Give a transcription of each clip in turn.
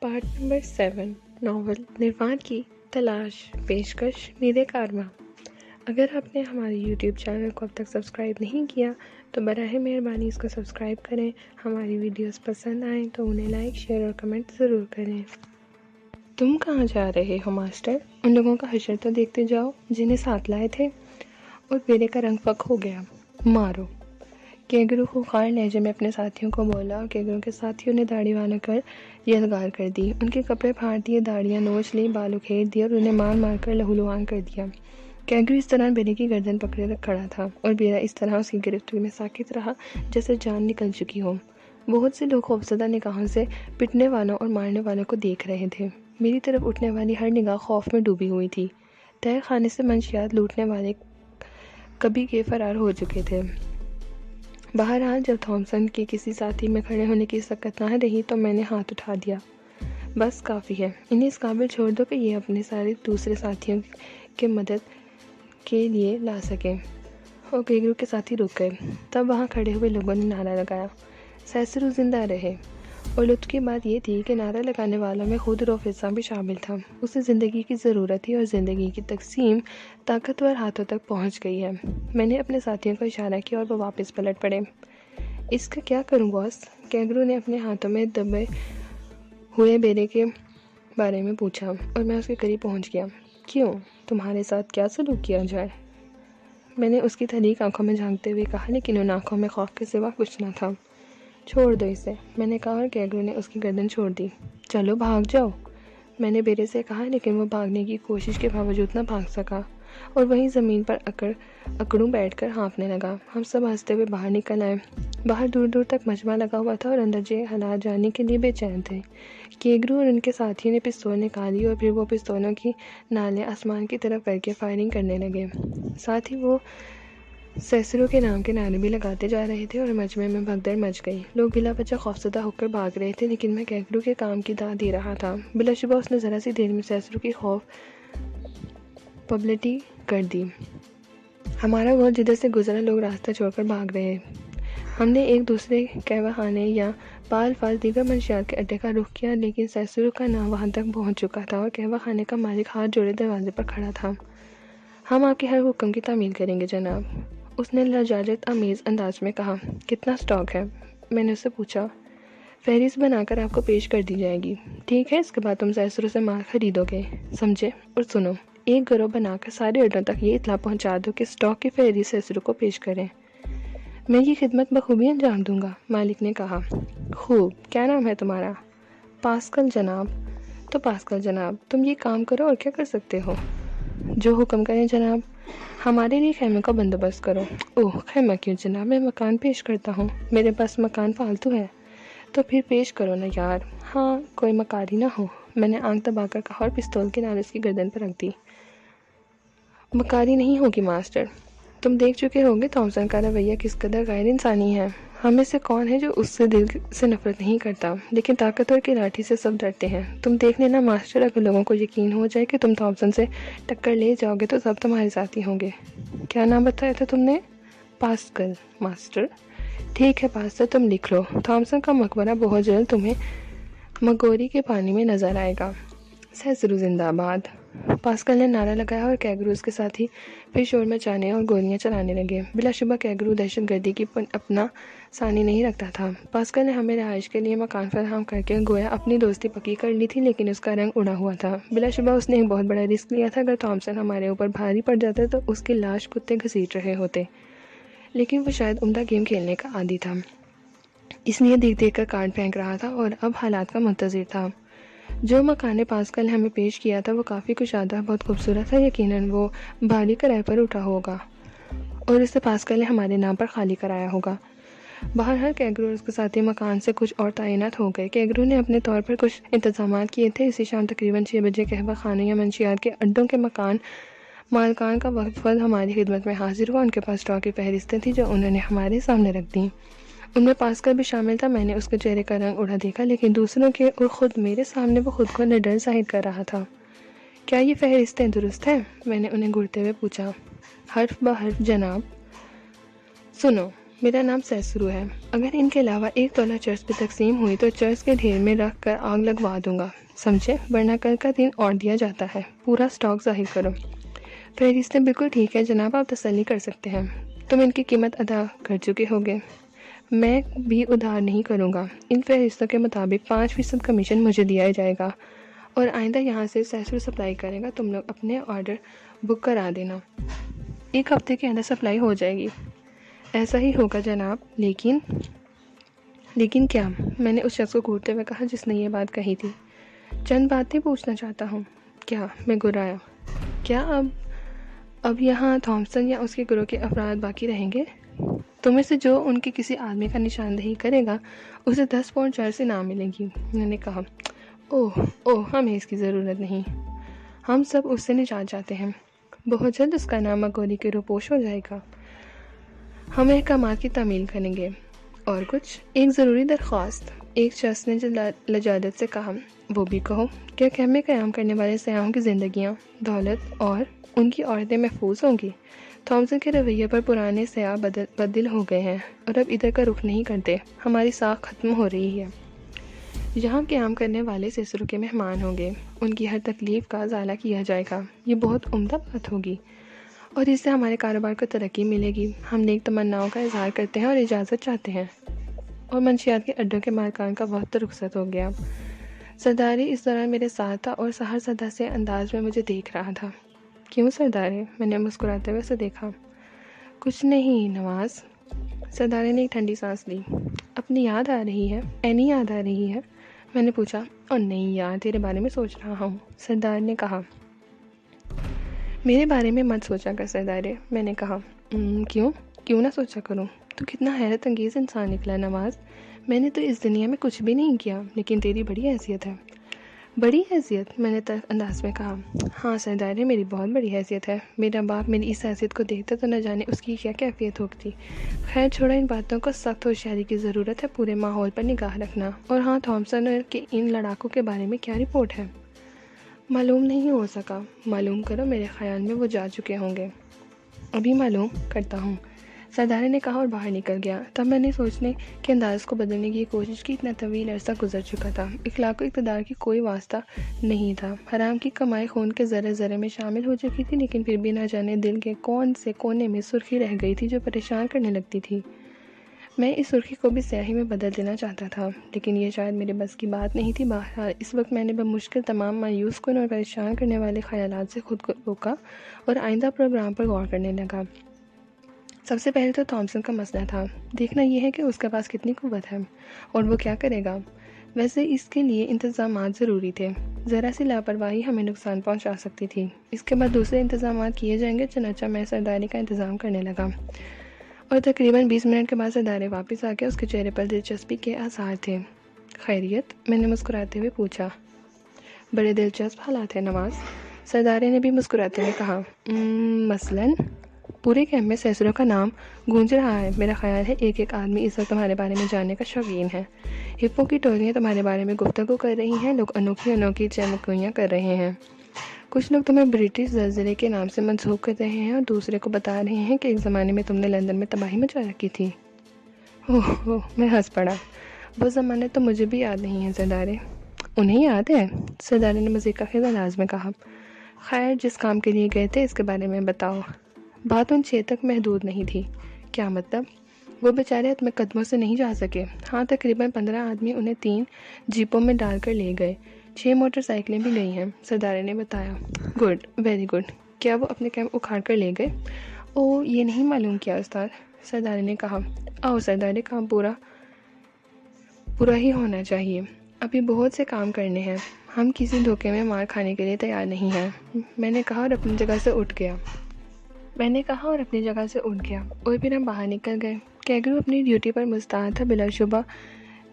Part number 7 novel نروان کی تلاش پیشکش نید کارما۔ اگر آپ نے ہمارے یوٹیوب چینل کو اب تک سبسکرائب نہیں کیا تو براہ مہربانی اس کو سبسکرائب کریں۔ ہماری ویڈیوز پسند آئیں تو انہیں لائک، شیئر اور کمنٹ ضرور کریں۔ تم کہاں جا رہے ہو ماسٹر؟ ان لوگوں کا حشر تو دیکھتے جاؤ جنہیں ساتھ لائے تھے۔ اور بیڑے کا رنگ فک ہو گیا۔ مارو، کینگرو خوخار لہجے میں اپنے ساتھیوں کو بولا، اور کینگرو کے ساتھیوں نے داڑھی والا کر یلغار کر دی۔ ان کے کپڑے پھاڑ دیے، داڑھیاں نوچ لی، بال اکھیڑ دیے اور انہیں مار مار کر لہولہان کر دیا۔ کینگرو اس طرح بیڑے کی گردن پکڑے کھڑا تھا اور بیڑا اس طرح اس کی گرفتگی میں ساکت رہا جیسے جان نکل چکی ہو۔ بہت سے لوگ خوفزدہ نگاہوں سے پٹنے والوں اور مارنے والوں کو دیکھ رہے تھے۔ میری طرف اٹھنے والی ہر نگاہ خوف میں ڈوبی ہوئی تھی۔ تہہ خانے سے منشیات لوٹنے والے کبھی کے فرار ہو چکے تھے۔ بہرحال جب تھامسن کے کسی ساتھی میں کھڑے ہونے کی سکت نہ رہی تو میں نے ہاتھ اٹھا دیا۔ بس کافی ہے، انہیں اس قابل چھوڑ دو کہ یہ اپنے سارے دوسرے ساتھیوں کے مدد کے لیے لا سکیں۔ اور کینگرو کے ساتھی رک گئے۔ تب وہاں کھڑے ہوئے لوگوں نے نعرہ لگایا، سیسرو زندہ رہے۔ اور لطف کی بات یہ تھی کہ نعرہ لگانے والوں میں خود روفیسا بھی شامل تھا۔ اسے زندگی کی ضرورت تھی اور زندگی کی تقسیم طاقتور ہاتھوں تک پہنچ گئی ہے۔ میں نے اپنے ساتھیوں کو اشارہ کیا اور وہ واپس پلٹ پڑے۔ اس کا کیا کروں باس؟ کینگرو نے اپنے ہاتھوں میں دبے ہوئے بیڑے کے بارے میں پوچھا اور میں اس کے قریب پہنچ گیا۔ کیوں؟ تمہارے ساتھ کیا سلوک کیا جائے؟ میں نے اس کی تھلیق آنکھوں میں جھانکتے ہوئے کہا، لیکن ان آنکھوں میں خوف کے سوا کچھ نہ تھا۔ چھوڑ دو اسے، میں نے کہا اور کینگرو نے اس کی گردن چھوڑ دی۔ چلو بھاگ جاؤ، میں نے بیڑے سے کہا، لیکن وہ بھاگنے کی کوشش کے باوجود نہ بھاگ سکا اور وہیں زمین پر اکڑوں بیٹھ کر ہانپنے لگا۔ ہم سب ہنستے ہوئے باہر نکل آئے۔ باہر دور دور تک مجمع لگا ہوا تھا اور اندر جے حالات جاننے کے لیے بے چین تھے۔ کینگرو اور ان کے ساتھیوں نے پستول نکالی اور پھر وہ پستولوں کی نالیں آسمان کی طرف کر کے فائرنگ کرنے لگے۔ ساتھ ہی وہ سیسرو کے نام کے نعرے بھی لگاتے جا رہے تھے اور مجمع میں بھگدڑ مچ گئی۔ لوگ بلا وجہ خوفزدہ ہو کر بھاگ رہے تھے، لیکن میں کینگرو کے کام کی داد دے رہا تھا۔ بلا شبہ اس نے ذرا سی دیر میں سیسرو کی خوف پبلٹی کر دی۔ ہمارا بہت جدت سے گزرا لوگ راستہ چھوڑ کر بھاگ رہے۔ ہم نے ایک دوسرے قہوہ خانے یا پال فال دیگر منشیات کے اڈے کا رخ کیا، لیکن سیسرو کا نام وہاں تک پہنچ چکا تھا اور قہوہ خانے کا مالک ہاتھ جوڑے دروازے پر کھڑا تھا۔ ہم آپ کے ہر حکم کی تعمیل کریں گے جناب، اس نے لجاجت آمیز انداز میں کہا۔ کتنا سٹاک ہے؟ میں نے اس سے پوچھا۔ فہرست بنا کر آپ کو پیش کر دی جائے گی، ٹھیک ہے؟ اس کے بعد تم سیسرو سے مال خریدو گے، سمجھے؟ اور سنو، ایک گروہ بنا کر سارے اڈوں تک یہ اطلاع پہنچا دو کہ سٹاک کی فہرست سیسرو کو پیش کریں۔ میں یہ خدمت بخوبی انجام دوں گا، مالک نے کہا۔ خوب، کیا نام ہے تمہارا؟ پاسکل جناب۔ تو پاسکل جناب، تم یہ کام کرو اور کیا کر سکتے ہو؟ جو حکم کریں جناب۔ ہمارے لیے خیمے کا بندوبست کرو۔ اوہ، خیمہ کیوں جناب، میں مکان پیش کرتا ہوں، میرے پاس مکان فالتو ہے۔ تو پھر پیش کرو نا یار، ہاں کوئی مکاری نہ ہو، میں نے آنکھ دبا کر کہا اور پستول کی نال اس کی گردن پر رکھ دی۔ مکاری نہیں ہوگی ماسٹر، تم دیکھ چکے ہوگے تھامسن کا رویہ کس قدر غیر انسانی ہے۔ ہم میں سے کون ہے جو اس سے دل سے نفرت نہیں کرتا، لیکن طاقتور کی لاٹھی سے سب ڈرتے ہیں۔ تم دیکھ لینا ماسٹر، اگر لوگوں کو یقین ہو جائے کہ تم تھامسن سے ٹکر لے جاؤ گے تو سب تمہارے ساتھی ہوں گے۔ کیا نام بتایا تھا تم نے؟ Pascal master. ٹھیک ہے پاسٹر، تم لکھ لو، تھامسن کا مقبرہ بہت جلد تمہیں مگوری کے پانی میں نظر آئے گا۔ سیسرو زندہ باد، پاسکل نے نعرہ لگایا اور کینگرو اس کے ساتھی پھر شور مچانے اور گولیاں چلانے لگے۔ بلا شبہ کینگرو دہشت گردی کی اپنا ثانی نہیں رکھتا تھا۔ پاسکل نے ہمیں رہائش کے لیے مکان فراہم کر کے گویا اپنی دوستی پکی کر لی تھی، لیکن اس کا رنگ اڑا ہوا تھا۔ بلا شبہ اس نے ایک بہت بڑا رسک لیا تھا۔ اگر تھامسن ہمارے اوپر بھاری پڑ جاتا تو اس کی لاش کتے گھسیٹ رہے ہوتے، لیکن وہ شاید عمدہ گیم کھیلنے کا عادی تھا، اس لیے دیکھ دیکھ کر کارڈ پھینک رہا تھا اور اب حالات کا منتظر تھا۔ جو مکان پاسکل نے ہمیں پیش کیا تھا وہ کافی کشادہ، بہت خوبصورت تھا۔ یقیناً وہ بھاری کرائے پر اٹھا ہوگا اور اسے پاسکل نے ہمارے نام پر خالی کرایا ہوگا۔ بہرحال کینگرو اور اس کے ساتھی مکان سے کچھ اور تعینات ہو گئے۔ کینگرو نے اپنے طور پر کچھ انتظامات کیے تھے۔ اسی شام تقریباً 6 بجے قہوہ خانے یا منشیات کے اڈوں کے مکان مالکان کا وفد ہماری خدمت میں حاضر ہوا۔ ان کے پاس اسٹاک کی فہرستیں تھیں جو انہوں نے ہمارے سامنے رکھ دیں۔ ان میں پاسکل بھی شامل تھا۔ میں نے اس کے چہرے کا رنگ اڑا دیکھا، لیکن دوسروں کے اور خود میرے سامنے وہ خود کو نڈر ظاہر کر رہا تھا۔ کیا یہ فہرستیں درست ہیں؟ میں نے انہیں گھورتے ہوئے پوچھا۔ حرف بحرف جناب۔ سنو، میرا نام سیسرو ہے۔ اگر ان کے علاوہ 1 تولہ چرس پہ تقسیم ہوئی تو چرس کے ڈھیر میں رکھ کر آگ لگوا دوں گا، سمجھے؟ ورنہ کل کا دن اور دیا جاتا ہے۔ پورا سٹاک ظاہر کرو۔ فہرستیں بالکل ٹھیک ہے جناب، آپ تسلی کر سکتے ہیں۔ تم ان کی قیمت ادا کر چکے ہوگے۔ میں بھی ادھار نہیں کروں گا۔ ان فہرستوں کے مطابق 5% کمیشن مجھے دیا جائے گا، اور آئندہ یہاں سے سیسرو سپلائی کرے گا۔ تم لوگ اپنے آرڈر بک کرا دینا، 1 ہفتے کے اندر سپلائی ہو جائے گی۔ ایسا ہی ہوگا جناب۔ لیکن کیا؟ میں نے اس شخص کو گھورتے ہوئے کہا جس نے یہ بات کہی تھی۔ چند باتیں پوچھنا چاہتا ہوں۔ کیا؟ میں گھرایا۔ کیا اب یہاں تھامسن یا اس کے گروہ کے افراد باقی رہیں گے؟ تم میں سے جو ان کے کسی آدمی کا نشاندہی کرے گا اسے 10 پاؤنڈ چرس انعام ملے گی۔ میں نے کہا، اوہ ہمیں اس کی ضرورت نہیں، ہم سب اس سے نجات چاہتے ہیں۔ بہت جلد اس کا نام مگولی کے روپوش ہو جائے گا۔ ہم احکامات کی تعمیل کریں گے۔ اور کچھ؟ ایک ضروری درخواست، ایک شخص نے لجاجت سے کہا۔ وہ بھی کہو۔ کیا خیمے قیام کرنے والے سیاحوں کی زندگیاں، دولت اور ان کی عورتیں محفوظ ہوں گی؟ تھامسن کے رویے پر پرانے سیاح بدل ہو گئے ہیں اور اب ادھر کا رخ نہیں کرتے۔ ہماری ساکھ ختم ہو رہی ہے۔ یہاں قیام کرنے والے سیسرو کے مہمان ہوں گے، ان کی ہر تکلیف کا ازالہ کیا جائے گا۔ یہ بہت عمدہ بات ہوگی اور اس سے ہمارے کاروبار کو ترقی ملے گی۔ ہم نیک تمناؤں کا اظہار کرتے ہیں اور اجازت چاہتے ہیں۔ اور منشیات کے اڈوں کے مالکان کا وقت رخصت ہو گیا۔ سرداری اس دوران میرے ساتھ تھا اور سحر سدا سے انداز میں مجھے دیکھ رہا تھا۔ کیوں سردارے؟ میں نے مسکراتے ہوئے اسے دیکھا۔ کچھ نہیں نواز۔ سردارے نے ایک ٹھنڈی سانس لی۔ اپنی یاد آ رہی ہے؟ اینی یاد آ رہی ہے؟ میں نے پوچھا۔ اور نہیں یار، تیرے بارے میں سوچ رہا ہوں، سردار نے کہا۔ میرے بارے میں مت سوچا کر سردارے، میں نے کہا۔ کیوں نہ سوچا کروں؟ تو کتنا حیرت انگیز انسان نکلا نواز۔ میں نے تو اس دنیا میں کچھ بھی نہیں کیا، لیکن تیری بڑی حیثیت ہے۔ بڑی حیثیت؟ میں نے تلخ انداز میں کہا۔ ہاں سردارے، میری بہت بڑی حیثیت ہے۔ میرا باپ میری اس حیثیت کو دیکھتا تو نہ جانے اس کی کیا کیفیت ہوتی۔ خیر چھوڑا ان باتوں کو، سخت ہوشیاری کی ضرورت ہے، پورے ماحول پر نگاہ رکھنا۔ اور ہاں، تھامسن کے ان لڑاکوں کے بارے میں کیا رپورٹ ہے؟ معلوم نہیں ہو سکا۔ معلوم کرو، میرے خیال میں وہ جا چکے ہوں گے۔ ابھی معلوم کرتا ہوں، سردارے نے کہا اور باہر نکل گیا۔ تب میں نے سوچنے کے انداز کو بدلنے کی کوشش کی۔ اتنا طویل عرصہ گزر چکا تھا، اخلاق و اقتدار کی کوئی واسطہ نہیں تھا، حرام کی کمائی خون کے ذرے ذرے میں شامل ہو چکی تھی، لیکن پھر بھی نہ جانے دل کے کون سے کونے میں سرخی رہ گئی تھی جو پریشان کرنے لگتی تھی۔ میں اس سرخی کو بھی سیاہی میں بدل دینا چاہتا تھا، لیکن یہ شاید میرے بس کی بات نہیں تھی۔ بہرحال اس وقت میں نے بمشکل تمام مایوس کن اور پریشان کرنے والے خیالات سے خود کو روکا اور آئندہ پروگرام پر غور کرنے لگا۔ سب سے پہلے تو تھامسن کا مسئلہ تھا۔ دیکھنا یہ ہے کہ اس کے پاس کتنی قوت ہے اور وہ کیا کرے گا۔ ویسے اس کے لیے انتظامات ضروری تھے، ذرا سی لاپرواہی ہمیں نقصان پہنچا سکتی تھی۔ اس کے بعد دوسرے انتظامات کیے جائیں گے۔ چنانچہ میں سرداری کا انتظام کرنے لگا اور تقریباً 20 منٹ کے بعد سردارے واپس آ کے اس کے چہرے پر دلچسپی کے آثار تھے۔ خیریت؟ میں نے مسکراتے ہوئے پوچھا۔ بڑے دلچسپ حالات ہیں نواز، سردارے نے بھی مسکراتے ہوئے کہا۔ مثلاً؟ پورے کیمپ میں سیسرو کا نام گونج رہا ہے۔ میرا خیال ہے ایک آدمی اس وقت تمہارے بارے میں جاننے کا شوقین ہے۔ ہپوں کی ٹولیاں تمہارے بارے میں گفتگو کر رہی ہیں، لوگ انوکھی چمکیاں کر رہے ہیں۔ کچھ لوگ تمہیں برٹش زلزلے کے نام سے منسوب کر رہے ہیں اور دوسرے کو بتا رہے ہیں کہ ایک زمانے میں تم نے لندن میں تباہی مچا رکھی تھی۔ اوہ، میں ہنس پڑا۔ وہ زمانے تو مجھے بھی یاد نہیں ہے سردارے۔ انہیں یاد ہے؟ سردارے نے مزید کا خیز انداز میں کہا۔ خیر، جس کام کے لیے گئے تھے اس کے بارے میں بتاؤ۔ بات ان 6 تک محدود نہیں تھی۔ کیا مطلب؟ وہ بیچارے اپنے قدموں سے نہیں جا سکے۔ ہاں، تقریباً 15 آدمی انہیں 3 جیپوں میں ڈال کر لے گئے، 6 موٹر سائیکلیں بھی گئی ہیں، سردارے نے بتایا۔ Good, very good. کیا وہ اپنے کیمپ اکھاڑ کر لے گئے؟ اوہ، یہ نہیں معلوم کیا استاد، سردارے نے کہا۔ آؤ سردارے، کام پورا ہی ہونا چاہیے، ابھی بہت سے کام کرنے ہیں، ہم کسی دھوکے میں مار کھانے کے لیے تیار نہیں ہیں، میں نے کہا اور اپنی جگہ سے اٹھ گیا۔ اور پھر ہم باہر نکل گئے۔ کیگرو اپنی ڈیوٹی پر مستعد تھا۔ بلا شبہ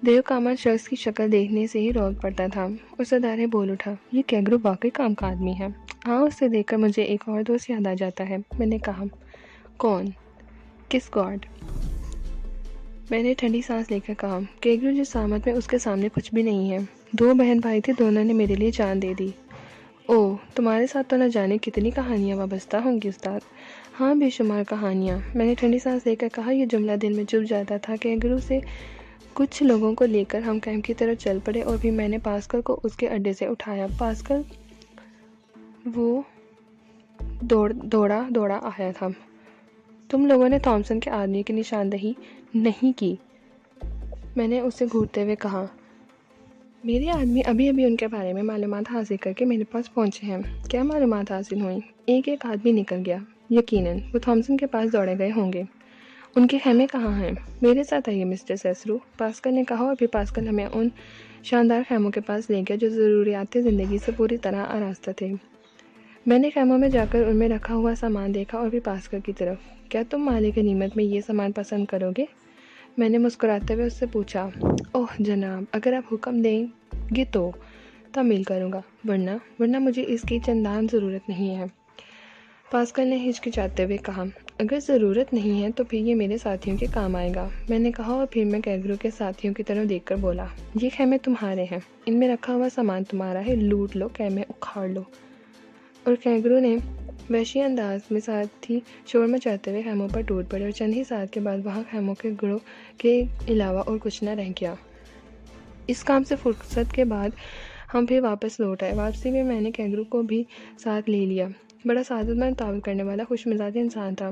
دیو کامر شخص کی شکل دیکھنے سے ہی روک پڑتا تھا، اور سردارے بول اٹھا، یہ کیگرو واقعی کام کا آدمی ہے۔ ہاں، اسے دیکھ کر مجھے ایک اور دوست یاد آ جاتا ہے، میں نے کہا۔ کون؟ کس گارڈ؟ میں نے ٹھنڈی سانس لے کر کہا۔ کیگرو جس سامت میں اس کے سامنے کچھ بھی نہیں ہے۔ 2 بہن بھائی تھے، دونوں نے میرے لیے جان دے دی۔ اوہ، تمہارے ساتھ تو نہ جانے کتنی کہانیاں وابستہ ہوں گی استاد۔ ہاں، بے شمار کہانیاں، میں نے ٹھنڈی سانس لے کر کہا۔ یہ جملہ دل میں چبھ جاتا تھا۔ کینگرو سے کچھ لوگوں کو لے کر ہم کیمپ کی طرف چل پڑے اور پھر میں نے پاسکل کو اس کے اڈے سے اٹھایا۔ پاسکل وہ دوڑا آیا تھا۔ تم لوگوں نے تھامسن کے آدمی کی نشاندہی نہیں کی، میں نے اسے گھورتے ہوئے کہا۔ میرے آدمی ابھی ان کے بارے میں معلومات حاصل کر کے میرے پاس پہنچے ہیں۔ کیا معلومات حاصل ہوئیں؟ ایک آدمی نکل گیا۔ یقیناً وہ تھامسن کے پاس دوڑے گئے ہوں گے۔ ان کے خیمے کہاں ہیں؟ میرے ساتھ آئیے مسٹر سیسرو، پاسکل نے کہا، اور پھر پاسکل ہمیں ان شاندار خیموں کے پاس لے گیا جو ضروریات زندگی سے پوری طرح آراستہ تھے۔ میں نے خیموں میں جا کر ان میں رکھا ہوا سامان دیکھا اور پھر پاسکل کی طرف۔ کیا تم مالک غنیمت میں یہ سامان پسند کرو گے؟ میں نے مسکراتے ہوئے اس سے پوچھا۔ اوہ جناب، اگر آپ حکم دیں گے تو تعمیل کروں گا، ورنہ مجھے اس کی چندان ضرورت نہیں ہے، پاسکل نے ہچکچاتے ہوئے کہا۔ اگر ضرورت نہیں ہے تو پھر یہ میرے ساتھیوں کے کام آئے گا، میں نے کہا، اور پھر میں کینگرو کے ساتھیوں کی طرف دیکھ کر بولا۔ یہ خیمے تمہارے ہیں، ان میں رکھا ہوا سامان تمہارا ہے، لوٹ لو، خیمے اکھاڑ لو۔ اور کینگرو نے وحشی انداز میں ساتھی شور مچاتے ہوئے خیموں پر ٹوٹ پڑے، اور چند ہی ساعت کے بعد وہاں خیموں کے گروہ کے علاوہ اور کچھ نہ رہ گیا۔ اس کام سے فرصت کے بعد ہم پھر واپس لوٹ آئے۔ واپسی میں میں نے کینگرو کو بھی ساتھ لے لیا۔ بڑا سعادت مند تعاون کرنے والا خوش مزاج انسان تھا۔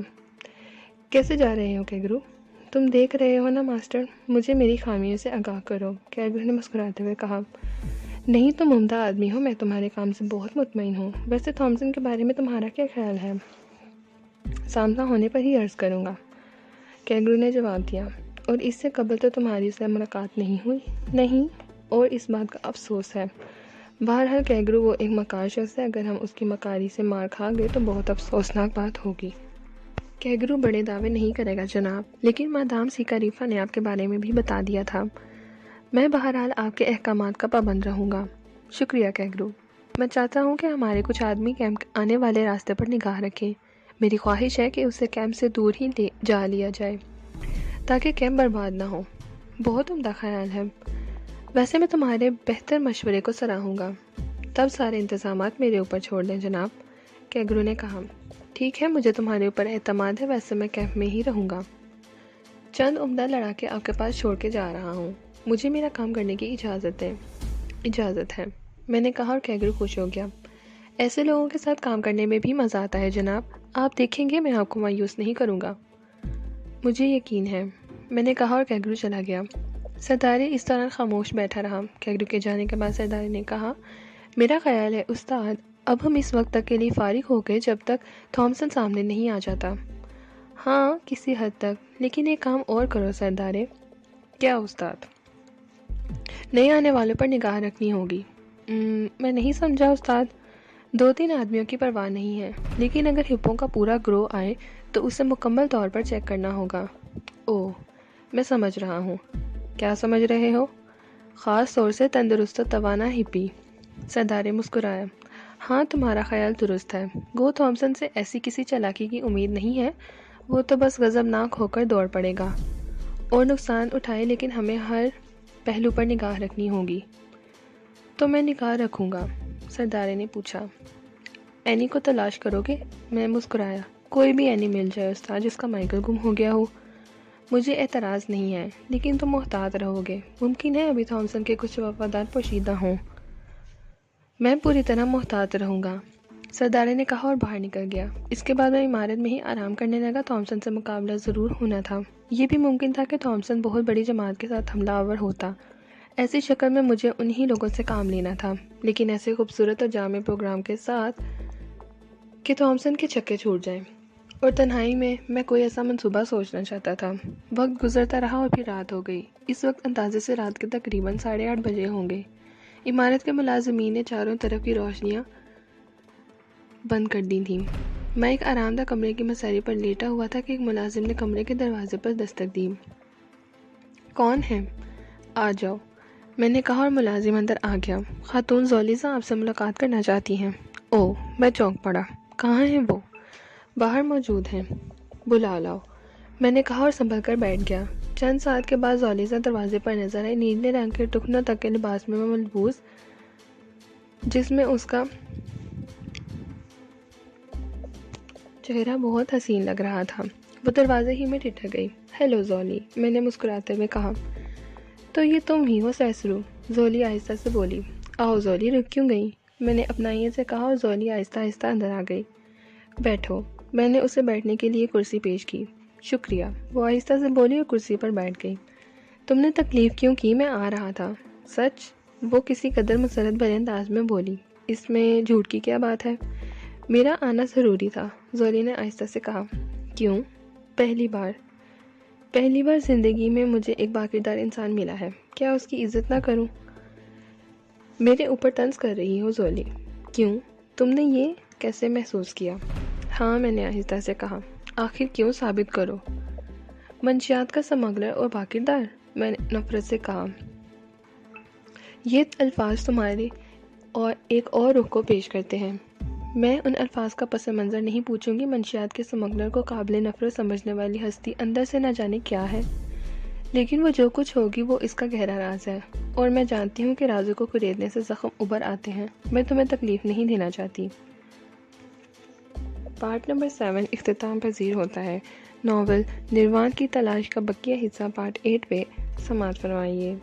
کیسے جا رہے ہو کینگرو؟ تم دیکھ رہے ہو نا ماسٹر، مجھے میری خامیوں سے آگاہ کرو، کینگرو نے مسکراتے ہوئے کہا۔ نہیں، تم عمدہ آدمی ہو، میں تمہارے کام سے بہت مطمئن ہوں۔ ویسے تھامسن کے بارے میں تمہارا کیا خیال ہے؟ سامنا ہونے پر ہی عرض کروں گا، کینگرو نے جواب دیا۔ اور اس سے قبل تو تمہاری اس سے ملاقات نہیں ہوئی؟ نہیں، اور اس بات کا افسوس ہے۔ بہرحال کینگرو وہ ایک مکار شخص ہے، اگر ہم اس کی مکاری سے مار کھا گئے تو بہت افسوسناک بات ہوگی۔ کینگرو بڑے دعوے نہیں کرے گا جناب، لیکن مادام سیکاریفا نے آپ کے بارے میں بھی بتا دیا تھا۔ میں بہرحال آپ کے احکامات کا پابند رہوں گا۔ شکریہ کینگرو۔ میں چاہتا ہوں کہ ہمارے کچھ آدمی کیمپ آنے والے راستے پر نگاہ رکھیں۔ میری خواہش ہے کہ اسے کیمپ سے دور ہی جا لیا جائے تاکہ کیمپ برباد نہ ہو۔ بہت عمدہ خیال ہے۔ ویسے میں تمہارے بہتر مشورے کو سراہوں گا۔ تب سارے انتظامات میرے اوپر چھوڑ دیں جناب، کینگرو نے کہا۔ ٹھیک ہے، مجھے تمہارے اوپر اعتماد ہے، ویسے میں کیمپ میں ہی رہوں گا۔ چند عمدہ لڑاکے آپ کے پاس چھوڑ کے جا رہا ہوں، مجھے میرا کام کرنے کی اجازت ہے، میں نے کہا، اور کینگرو خوش ہو گیا۔ ایسے لوگوں کے ساتھ کام کرنے میں بھی مزہ آتا ہے جناب، آپ دیکھیں گے میں آپ کو مایوس نہیں کروں گا۔ مجھے یقین ہے، میں نے کہا، اور کینگرو چلا گیا۔ سرداری اس طرح خاموش بیٹھا رہا۔ کینگرو کے جانے کے بعد سرداری نے کہا، میرا خیال ہے استاد، اب ہم اس وقت تک کے لیے فارغ ہو گئے جب تک تھامسن سامنے نہیں آ جاتا۔ ہاں، کسی حد تک، لیکن ایک کام اور کرو سردارے۔ کیا استاد؟ نئے آنے والوں پر نگاہ رکھنی ہوگی۔ میں نہیں سمجھا استاد۔ 2-3 آدمیوں کی پرواہ نہیں ہے، لیکن اگر ہپوں کا پورا گروہ آئے تو اسے مکمل طور پر چیک کرنا ہوگا۔ اوہ، میں سمجھ رہا ہوں۔ کیا سمجھ رہے ہو؟ خاص طور سے تندرست و توانا ہپی، سردارے مسکرایا۔ ہاں، تمہارا خیال درست ہے۔ گو تھامسن سے ایسی کسی چالاکی کی امید نہیں ہے، وہ تو بس غضبناک ہو کر دوڑ پڑے گا اور نقصان اٹھائے، لیکن ہمیں ہر پہلو پر نگاہ رکھنی ہوگی۔ تو میں نگاہ رکھوں گا، سردارے نے پوچھا۔ اینی کو تلاش کرو گے؟ میں مسکرایا۔ کوئی بھی اینی مل جائے استاد جس کا مائیکل گم ہو گیا ہو، مجھے اعتراض نہیں ہے، لیکن تم محتاط رہو گے، ممکن ہے ابھی تھامسن کے کچھ وفادار پوشیدہ ہوں۔ میں پوری طرح محتاط رہوں گا، سردارے نے کہا، اور باہر نکل گیا۔ اس کے بعد میں عمارت میں ہی آرام کرنے لگا۔ تھامسن سے مقابلہ ضرور ہونا تھا۔ یہ بھی ممکن تھا کہ تھامسن بہت بڑی جماعت کے ساتھ حملہ آور ہوتا۔ ایسی شکل میں مجھے انہی لوگوں سے کام لینا تھا، لیکن ایسے خوبصورت اور جامع پروگرام کے ساتھ کہ تھامسن کے چھکے چھوٹ جائیں، اور تنہائی میں کوئی ایسا منصوبہ سوچنا چاہتا تھا۔ وقت گزرتا رہا اور پھر رات ہو گئی۔ اس وقت اندازے سے رات کے تقریباً 8:30 بجے ہوں گے۔ عمارت کے ملازمین نے چاروں طرف کی روشنیاں بند کر دی تھیں۔ میں ایک آرام دہ کمرے کی مساری پر لیٹا ہوا تھا کہ ایک ملازم نے کمرے کے دروازے پر دستک دی۔ کون ہے؟ آ جاؤ، میں نے کہا، اور ملازم اندر آ گیا۔ خاتون زولیزا آپ سے ملاقات کرنا چاہتی ہیں۔ اوہ، میں چونک پڑا۔ کہاں ہیں وہ؟ باہر موجود ہیں، بلا لاؤ، میں نے کہا، اور سنبھل کر بیٹھ گیا۔ چند ساعت کے بعد زولیزا دروازے پر نظر آئی، نیلے رنگ کے ٹخنوں تک کے لباس میں ملبوس، جس میں اس کا چہرہ بہت حسین لگ رہا تھا۔ وہ دروازے ہی میں ٹھٹک گئی۔ ہیلو زولی، میں نے مسکراتے ہوئے کہا۔ تو یہ تم ہی ہو سیسرو؟ زولی آہستہ سے بولی۔ آؤ زولی، رک کیوں گئی؟ میں نے اپنائیت سے کہا اور زولی آہستہ آہستہ اندر آ گئی۔ بیٹھو، میں نے اسے بیٹھنے کے لیے کرسی پیش کی۔ شکریہ، وہ آہستہ سے بولی اور کرسی پر بیٹھ گئی۔ تم نے تکلیف کیوں کی؟ میں آ رہا تھا۔ سچ؟ وہ کسی قدر مسرت بھرے انداز میں بولی۔ اس میں جھوٹ کی کیا بات ہے؟ میرا آنا ضروری تھا، زولی نے آہستہ سے کہا۔ کیوں؟ پہلی بار زندگی میں مجھے ایک باکردار انسان ملا ہے، کیا اس کی عزت نہ کروں؟ میرے اوپر طنز کر رہی ہو زولی؟ کیوں؟ تم نے یہ کیسے محسوس کیا؟ ہاں، میں نے آہستہ سے کہا۔ آخر کیوں؟ ثابت کرو۔ منشیات کا سمگلر اور باکردار؟ میں نے نفرت سے کہا۔ یہ الفاظ تمہارے اور ایک اور رخ کو پیش کرتے ہیں۔ میں ان الفاظ کا پس منظر نہیں پوچھوں گی۔ منشیات کے سمگلر کو قابل نفرت سمجھنے والی ہستی اندر سے نہ جانے کیا ہے، لیکن وہ جو کچھ ہوگی وہ اس کا گہرا راز ہے، اور میں جانتی ہوں کہ رازوں کو کریدنے سے زخم ابھر آتے ہیں۔ میں تمہیں تکلیف نہیں دینا چاہتی۔ پارٹ نمبر 7 اختتام پذیر ہوتا ہے۔ ناول نروان کی تلاش کا بقیہ حصہ پارٹ 8 پہ سماعت فرمائیے۔